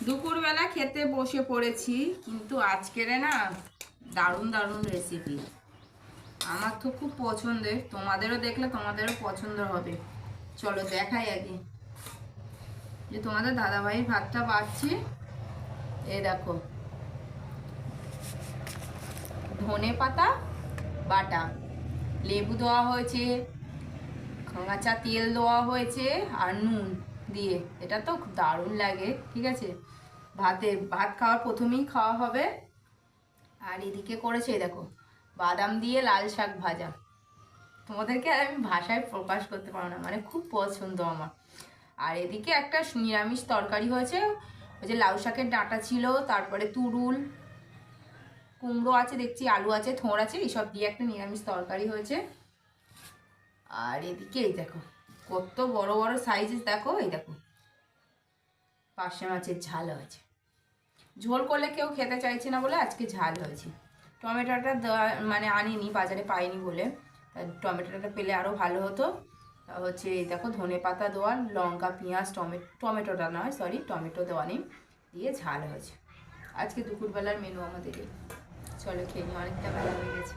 দুপুরবেলা খেতে বসে পড়েছি, কিন্তু আজকের না দারুণ দারুণ রেসিপি। আমার তো খুব পছন্দের, তোমাদেরও দেখলে তোমাদেরও পছন্দ হবে। চলো দেখাই আগে যে তোমাদের দাদাভাইয়ের ভাতটা বাড়ছি। এই দেখো, ধনে পাতা বাটা, লেবু দেওয়া হয়েছে, কাঁচা তেল দেওয়া হয়েছে আর নুন দিয়ে। এটা তো খুব দারুণ লাগে, ঠিক আছে। ভাত খাওয়ার প্রথমেই খাওয়া হবে। আর এদিকে করেছে দেখো বাদাম দিয়ে লাল শাক ভাজা। তোমাদেরকে আর আমি ভাষায় প্রকাশ করতে পারবো না, মানে খুব পছন্দ আমার। আর এদিকে একটা নিরামিষ তরকারি হয়েছে, ওই যে লাউ শাকের ডাঁটা ছিল, তারপরে তুরুল, কুমড়ো আছে দেখছি, আলু আছে, থোড় আছে, এইসব দিয়ে একটা নিরামিষ তরকারি হয়েছে। আর এদিকে এই দেখো কত বড় বড় সাইজের, দেখো এই দেখো পার্শে মাছের ঝাল হয়েছে। ঝোল করলে কেউ খেতে চাইছে না বলে আজকে ঝাল হয়েছে। টমেটোটা দেওয়া মানে আনিনি, বাজারে পাইনি বলে, টমেটোটা পেলে আরও ভালো হতো। হচ্ছে এই দেখো ধনে পাতা দেওয়া, লঙ্কা পেঁয়াজ টমেটোটা নয় সরি টমেটো দেওয়া নেই, দিয়ে ঝাল হয়েছে। আজকে দুপুরবেলার মেনু আমাদের এই। চলো খেয়ে নিই, অনেকটা বেলা হয়ে গেছে।